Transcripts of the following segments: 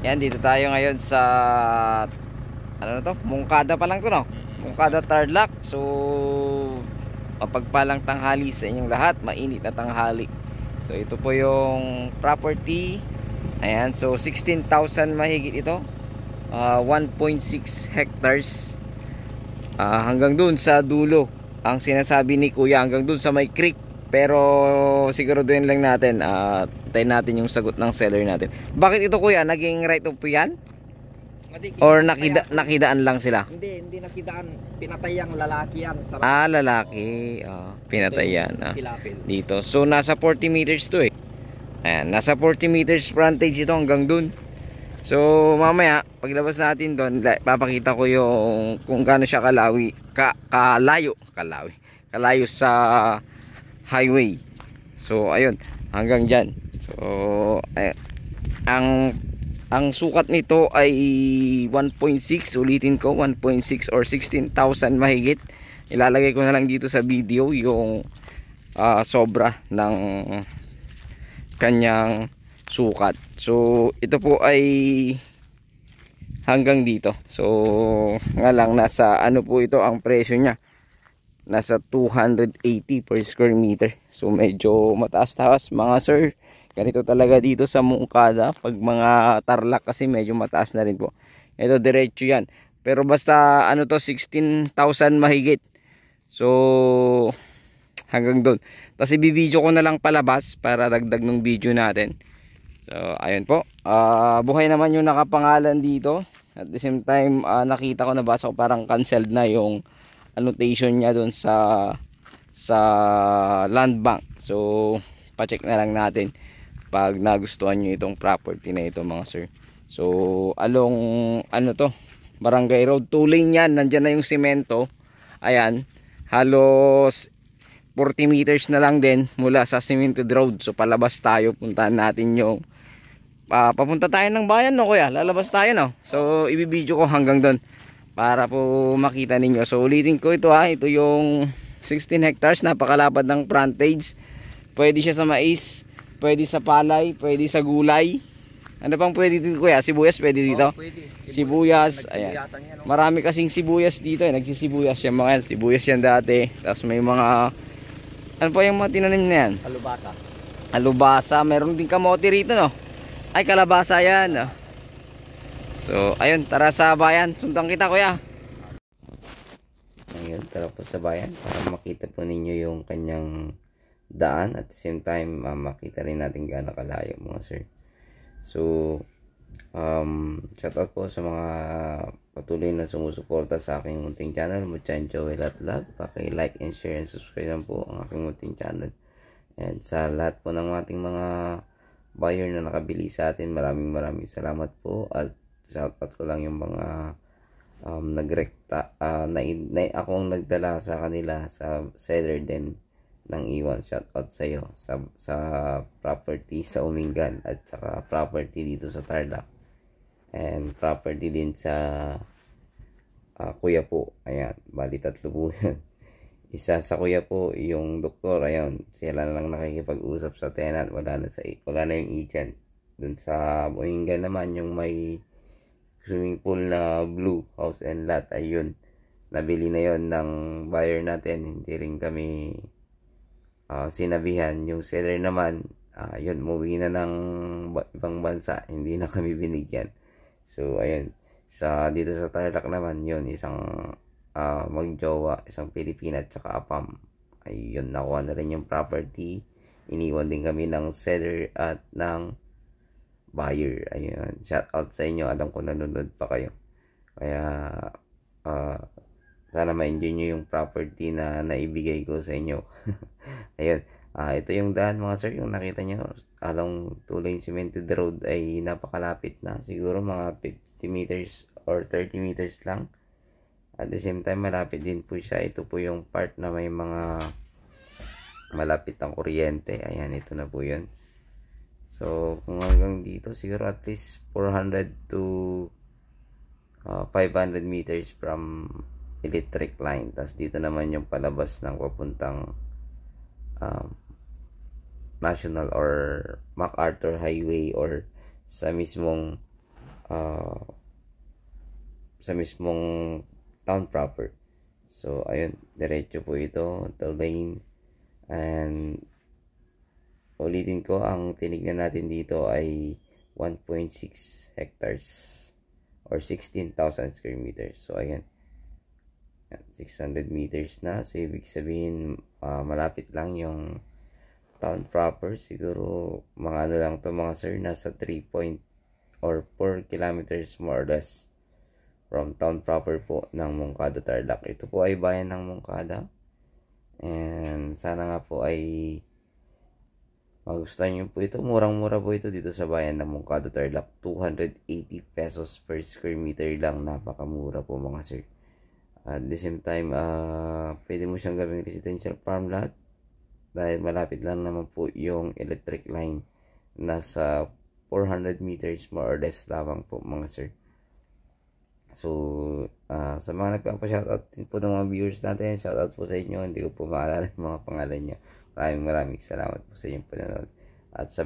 Yan, dito tayo ngayon sa ano na to? Mungkada pa lang to, no? Mungkada Tarlac. So mapagpalang tanghali sa inyong lahat, mainit na tanghali. So ito po yung property. Ayan, so 16,000 mahigit ito. 1.6 hectares. Hanggang dun sa dulo. Ang sinasabi ni Kuya hanggang dun sa may creek. Pero siguraduhin lang natin, tayo natin yung sagot ng seller natin. Bakit ito Kuya? Naging right of way yan? Or nakidaan lang sila? Hindi nakidaan. Pinatay ang lalaki yan. Lalaki. Pinatay yan. Pilapil. Dito. So nasa 40 meters to eh. Ayan, nasa 40 meters frontage ito hanggang dun. So mamaya paglabas natin doon, papakita ko yung kung gaano siya kalayo sa highway. So ayun, hanggang diyan. So ang sukat nito ay 1.6, ulitin ko, 1.6 or 16,000 mahigit. Ilalagay ko na lang dito sa video yung sobra ng kanyang sukat. So ito po ay hanggang dito. So nga lang nasa ano po ito ang presyo niya. Nasa 280 per square meter. So medyo mataas-taas mga sir. Ganito talaga dito sa Mungkada. Pag mga Tarlac kasi medyo mataas na rin po. Ito diretso yan. Pero basta ano to 16,000 mahigit. So hanggang doon. Tapos ibibideo ko na lang palabas para dagdag ng video natin. So ayun po, buhay naman yung nakapangalan dito. At the same time, nakita ko, nabasa ko parang canceled na yung annotation niya doon sa land bank. So pa-check na lang natin pag nagustuhan nyo itong property na ito mga sir. So along ano to, Barangay Road, 2 lane yan. Nandyan na yung semento. Ayan, halos 40 meters na lang din mula sa cemented road. So palabas tayo, puntahan natin yung papunta tayo ng bayan, no kuya? Lalabas tayo, no? So ibibideo ko hanggang doon para po makita ninyo. So ulitin ko ito ito yung 16 hectares, napakalapad ng frontage. Pwede siya sa mais, pwede sa palay, pwede sa gulay. Ano pang pwede dito kuya? Sibuyas pwede dito? Pwede. Sibuyas, ayan. Marami kasing sibuyas dito eh. Nagsisibuyas yan mga yan. Sibuyas yan dati. Tapos may mga, ano pa yung mga tinanim na yan? Alubasa. Alubasa. Meron din kamote rito, no? Ay, kalabasa yan, no? So, ayun. Tara sa bayan. Sundan kita, kuya. Ayun, tara po sa bayan para makita po ninyo yung kanyang daan. At the same time, makita rin natin gaano kalayo, mga sir. So, shout out po sa mga patuloy na sumusuporta sa aking munting channel, Muchan Joel at Vlog. Paki-like and share and subscribe lang po ang aking munting channel. And sa lahat po ng ating mga buyer na nakabili sa atin, maraming salamat po. At shout out ko lang yung mga nagrekta, akong nagdala sa kanila, sa seller din ng iwan. Shout out sa iyo sa property sa Umingan at saka property dito sa Tarlac and property din sa Kuya po. Ayan, bali tatlo po yun. Isa sa Kuya po yung doktor, ayun, sila na lang nakikipag-usap sa tenant, wala na yung agent. Dun sa Umingan naman yung may swimming pool na blue house and lot, ayun, nabili na yon ng buyer natin, hindi rin kami sinabihan. Yung seller naman, yun, umuwi na ng ibang bansa, hindi na kami binigyan. So ayun, dito sa Tarlac naman, yun, isang magjowa, isang Pilipina at saka Apam, ayun, nakuha na rin yung property. Iniwan din kami ng seller at ng buyer. Ayun, shout out sa inyo, alam ko nanonood pa kayo, kaya sana ma-enjoy nyo yung property na naibigay ko sa inyo. Ayun, ito yung daan mga sir, yung nakita nyo along 2 lane cemented road ay napakalapit na, siguro mga 50 meters or 30 meters lang. At the same time, malapit din po siya. Ito po yung part na may mga malapit ang kuryente. Ayan, ito na po yun. So kung hanggang dito, siguro at least 400 to 500 meters from electric line. Tapos dito naman yung palabas ng papuntang National or MacArthur Highway or sa mismong ah, sa mismong town proper. So ayun, diretso po ito, the lane. And ulitin ko, ang tinignan natin dito ay 1.6 hectares or 16,000 square meters. So ayan, 600 meters na. So ibig sabihin malapit lang yung town proper. Siguro mga ano lang to mga sir, nasa 3 point or 4 kilometers more or less from town proper po ng Moncada, Tarlac. Ito po ay bayan ng Moncada. And sana nga po ay magustuhan nyo po ito. Murang-mura po ito dito sa bayan ng Moncada, Tarlac. 280 pesos per square meter lang. Napakamura po mga sir. At the same time, pwede mo siyang gawing residential farm lot. Dahil malapit lang naman po yung electric line. Nasa 400 meters more or less lamang po mga sir. So, sa mga nagpapa-shoutout din po ng mga viewers natin, shoutout po sa inyo. Hindi ko po maalala yung mga pangalan nyo. Maraming salamat po sa inyong panonood. At sa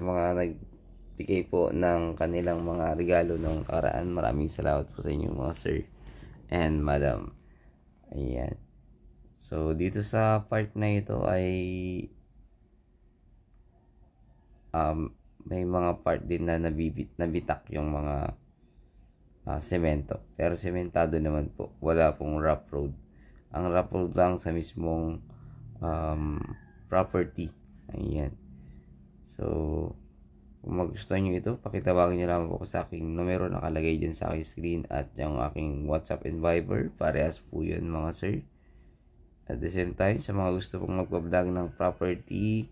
mga nagbigay po ng kanilang mga regalo nung nakaraan, maraming salamat po sa inyo mga sir and madam. Ayan. So, dito sa part na ito ay may mga part din na nabitak yung mga semento. Pero sementado naman po. Wala pong rough road. Ang rough road lang sa mismong property. Ayan. So, kung magustuhan nyo ito, pakitawagan nyo lang po sa aking numero nakalagay dyan sa aking screen at yung aking WhatsApp and Viber. Parehas po yun mga sir. At the same time, sa mga gusto pong magpa-vlog ng property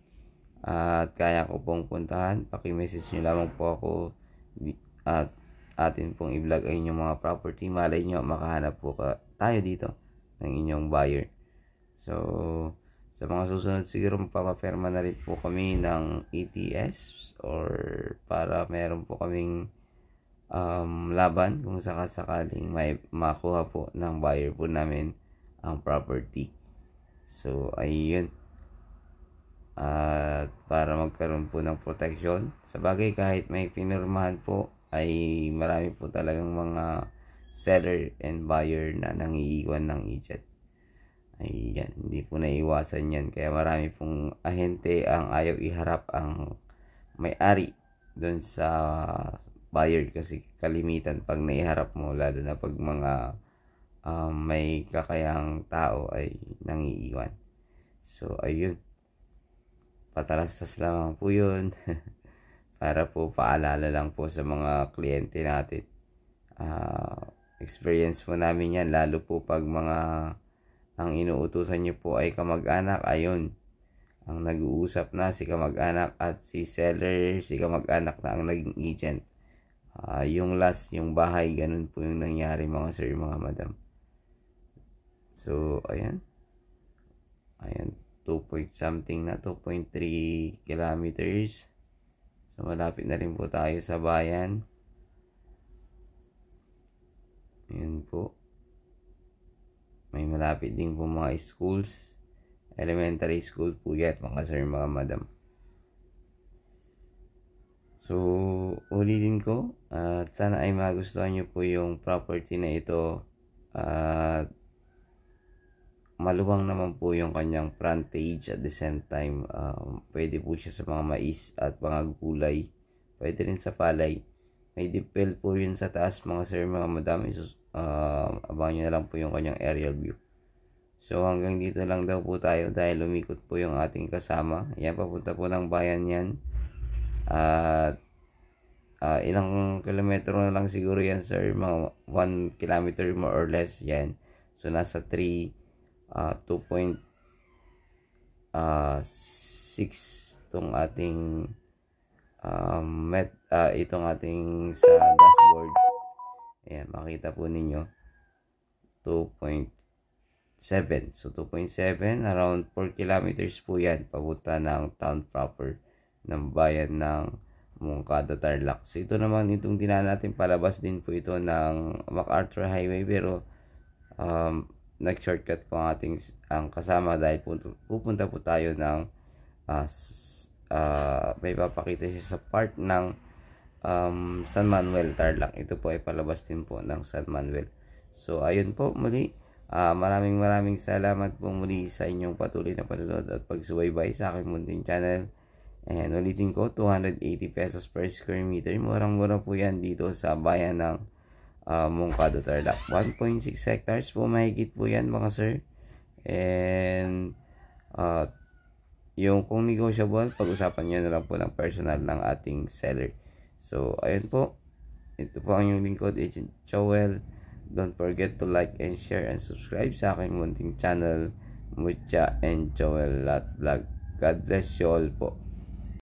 at kaya ko pong puntahan, paki-message nyo lamang po ako at atin pong i-vlog ay inyong mga property. Malay nyo, makahanap po tayo dito ng inyong buyer. So, sa mga susunod siguro magpapaperma na rin po kami ng ETS or para meron po kaming laban kung sakasakaling may makuha po ng buyer po namin ang property. So, ayun. At para magkaroon po ng protection. Sa bagay, kahit may pinirmahan po, ay marami po talagang mga seller and buyer na nangiiwan ng agent. Ayan, hindi po naiwasan yan. Kaya marami pong ahente ang ayaw iharap ang may-ari doon sa buyer. Kasi kalimitan pag naiharap mo, lalo na pag mga may kakayang tao ay nangiiwan. So, ayun. Patalastas lamang po yun. Para po paalala lang po sa mga kliyente natin. Experience po namin yan. Lalo po pag mga ang inuutusan nyo po ay kamag-anak. Ayun. Ang nag-uusap na si kamag-anak at si seller, si kamag-anak na ang naging agent. Yung last, yung bahay, ganun po yung nangyari mga sir, mga madam. So, ayan. Ayan, 2 point something na, 2.3 kilometers. So, malapit na rin po tayo sa bayan. Ayan po. May malapit din po mga schools. Elementary school po yan, mga sir, mga madam. So, ulitin ko. At sana ay magustuhan nyo po yung property na ito. At maluwang naman po yung kanyang frontage. At the same time, pwede po siya sa mga mais at mga gulay. Pwede rin sa palay. May deep well po yun sa taas mga sir, mga madam. Abangan nyo na lang po yung kanyang aerial view. So hanggang dito lang daw po tayo dahil lumikot po yung ating kasama. Yan, papunta po ng bayan yan. At ilang kilometro na lang siguro yan sir, mga 1 kilometer more or less yan. So nasa 2.6 itong ating itong ating sa dashboard. Ayan, makita po ninyo 2.7. So 2.7, around 4 kilometers po yan papunta ng town proper ng bayan ng Moncada, Tarlac. So ito naman, itong dinaan natin palabas din po ito ng MacArthur Highway, pero nag-shortcut po ang kasama dahil pupunta po tayo ng may papakita siya sa part ng San Manuel, Tarlac. Ito po ay palabas din po ng San Manuel. So ayun po muli, maraming salamat po muli sa inyong patuloy na panonood at pagsubaybay sa aking munting channel. And ulitin ko, 280 pesos per square meter. Murang-mura po yan dito sa bayan ng Mungkado, Tarlac. 1.6 hectares po mahigit po yan mga sir. And yung kung negotiable, pag-usapan nyo na lang po ng personal ng ating seller. So ayun po, ito po ang inyong lingkod, Agent Joel. Don't forget to like and share and subscribe sa aking munting channel, Mucha and Joel Lat Vlog. God bless you all po.